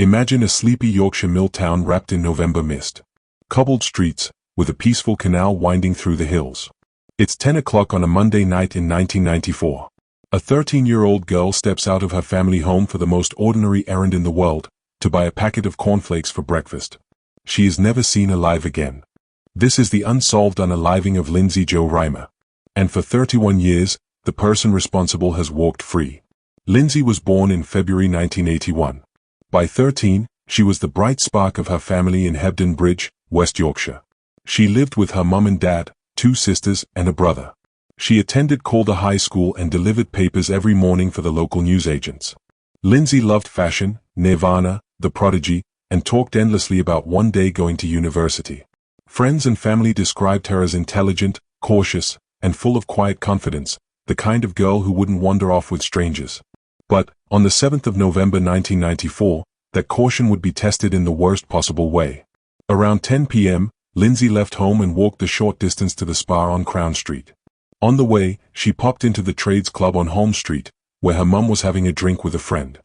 Imagine a sleepy Yorkshire mill town wrapped in November mist. Cobbled streets, with a peaceful canal winding through the hills. It's 10 o'clock on a Monday night in 1994. A 13-year-old girl steps out of her family home for the most ordinary errand in the world, to buy a packet of cornflakes for breakfast. She is never seen alive again. This is the unsolved unaliving of Lindsay Jo Reimer. And for 31 years, the person responsible has walked free. Lindsay was born in February 1981. By 13, she was the bright spark of her family in Hebden Bridge, West Yorkshire. She lived with her mum and dad, 2 sisters, and a brother. She attended Calder High School and delivered papers every morning for the local newsagents. Lindsay loved fashion, Nirvana, The Prodigy, and talked endlessly about one day going to university. Friends and family described her as intelligent, cautious, and full of quiet confidence, the kind of girl who wouldn't wander off with strangers. But, on the 7th of November 1994, that caution would be tested in the worst possible way. Around 10 p.m., Lindsay left home and walked the short distance to the Spa on Crown Street. On the way, she popped into the Trades Club on Holmes Street, where her mum was having a drink with a friend.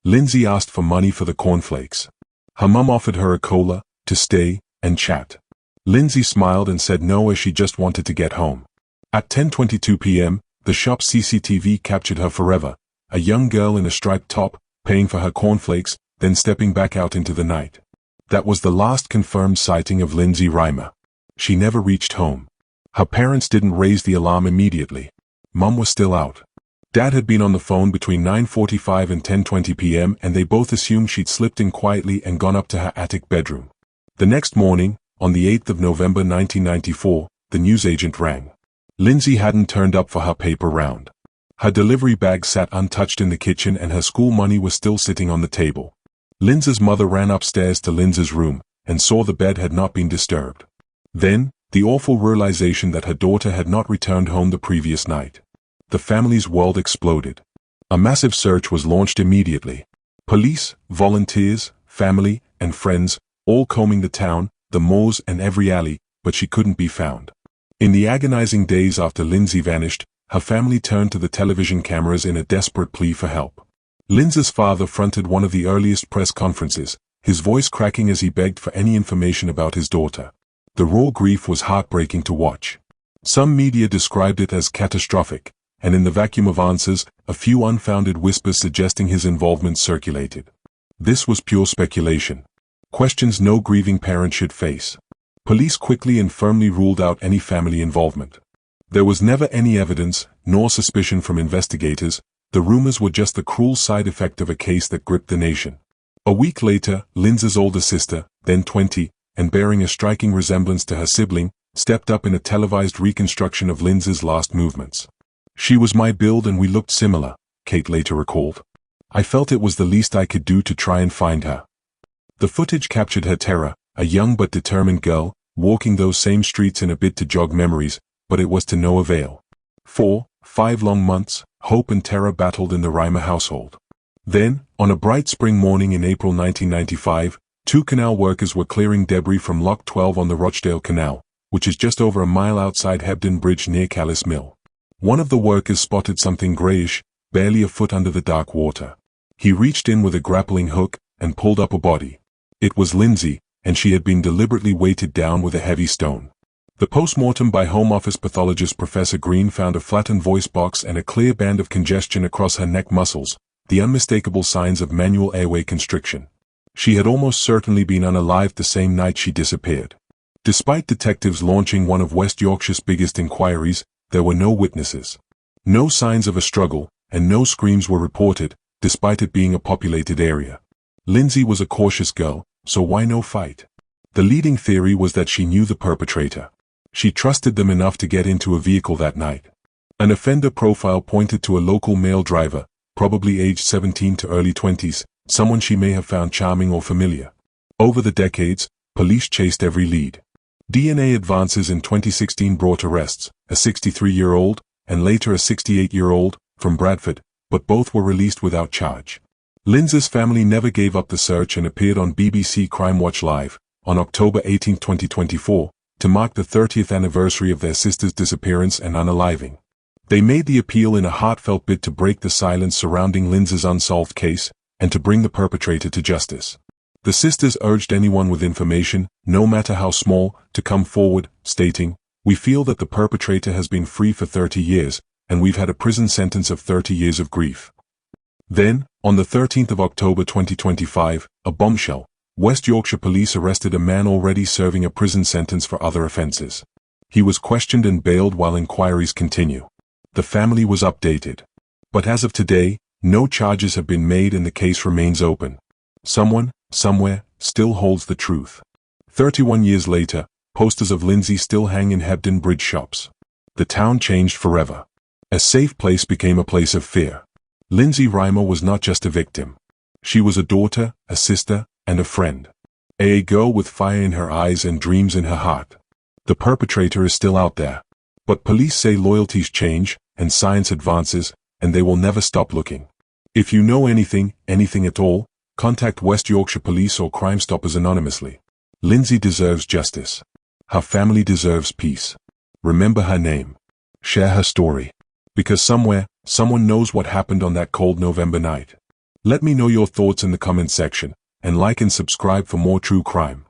Lindsay asked for money for the cornflakes. Her mum offered her a cola, to stay, and chat. Lindsay smiled and said no as she just wanted to get home. At 10:22 p.m., the shop's CCTV captured her forever, a young girl in a striped top, paying for her cornflakes, then stepping back out into the night. That was the last confirmed sighting of Lindsay Reimer. She never reached home. Her parents didn't raise the alarm immediately. Mum was still out. Dad had been on the phone between 9:45 and 10:20 p.m. and they both assumed she'd slipped in quietly and gone up to her attic bedroom. The next morning, on the 8th of November 1994, the newsagent rang. Lindsay hadn't turned up for her paper round. Her delivery bag sat untouched in the kitchen and her school money was still sitting on the table. Lindsay's mother ran upstairs to Lindsay's room and saw the bed had not been disturbed. Then, the awful realization that her daughter had not returned home the previous night. The family's world exploded. A massive search was launched immediately. Police, volunteers, family, and friends, all combing the town, the moors and every alley, but she couldn't be found. In the agonizing days after Lindsay vanished, her family turned to the television cameras in a desperate plea for help. Lindsay's father fronted one of the earliest press conferences, his voice cracking as he begged for any information about his daughter. The raw grief was heartbreaking to watch. Some media described it as catastrophic, and in the vacuum of answers, a few unfounded whispers suggesting his involvement circulated. This was pure speculation. Questions no grieving parent should face. Police quickly and firmly ruled out any family involvement. There was never any evidence, nor suspicion from investigators. The rumors were just the cruel side effect of a case that gripped the nation. A week later, Lindsay's older sister, then 20, and bearing a striking resemblance to her sibling, stepped up in a televised reconstruction of Lindsay's last movements. "She was my build and we looked similar," Kate later recalled. "I felt it was the least I could do to try and find her." The footage captured her terror, a young but determined girl, walking those same streets in a bid to jog memories, but it was to no avail. 5 long months, hope and terror battled in the Reimer household. Then, on a bright spring morning in April 1995, 2 canal workers were clearing debris from Lock 12 on the Rochdale Canal, which is just over a mile outside Hebden Bridge near Callis Mill. One of the workers spotted something greyish, barely a foot under the dark water. He reached in with a grappling hook and pulled up a body. It was Lindsay, and she had been deliberately weighted down with a heavy stone. The post-mortem by Home Office pathologist Professor Green found a flattened voice box and a clear band of congestion across her neck muscles, the unmistakable signs of manual airway constriction. She had almost certainly been unalived the same night she disappeared. Despite detectives launching one of West Yorkshire's biggest inquiries, there were no witnesses. No signs of a struggle, and no screams were reported, despite it being a populated area. Lindsay was a cautious girl, so why no fight? The leading theory was that she knew the perpetrator. She trusted them enough to get into a vehicle that night. An offender profile pointed to a local male driver, probably aged 17 to early 20s, someone she may have found charming or familiar. Over the decades, police chased every lead. DNA advances in 2016 brought arrests, a 63-year-old, and later a 68-year-old, from Bradford, but both were released without charge. Lindsay's family never gave up the search and appeared on BBC Crime Watch Live, on October 18, 2024, to mark the 30th anniversary of their sister's disappearance and unaliving. They made the appeal in a heartfelt bid to break the silence surrounding Lindsay's unsolved case, and to bring the perpetrator to justice. The sisters urged anyone with information, no matter how small, to come forward, stating, "We feel that the perpetrator has been free for 30 years, and we've had a prison sentence of 30 years of grief." Then, on the 13th of October 2025, a bombshell. West Yorkshire police arrested a man already serving a prison sentence for other offences. He was questioned and bailed while inquiries continue. The family was updated. But as of today, no charges have been made and the case remains open. Someone, somewhere, still holds the truth. 31 years later, posters of Lindsay still hang in Hebden Bridge shops. The town changed forever. A safe place became a place of fear. Lindsay Reimer was not just a victim. She was a daughter, a sister, and a friend. A girl with fire in her eyes and dreams in her heart. The perpetrator is still out there. But police say loyalties change, and science advances, and they will never stop looking. If you know anything at all, contact West Yorkshire Police or Crime Stoppers anonymously. Lindsay deserves justice. Her family deserves peace. Remember her name. Share her story. Because somewhere, someone knows what happened on that cold November night. Let me know your thoughts in the comment section, and like and subscribe for more true crime.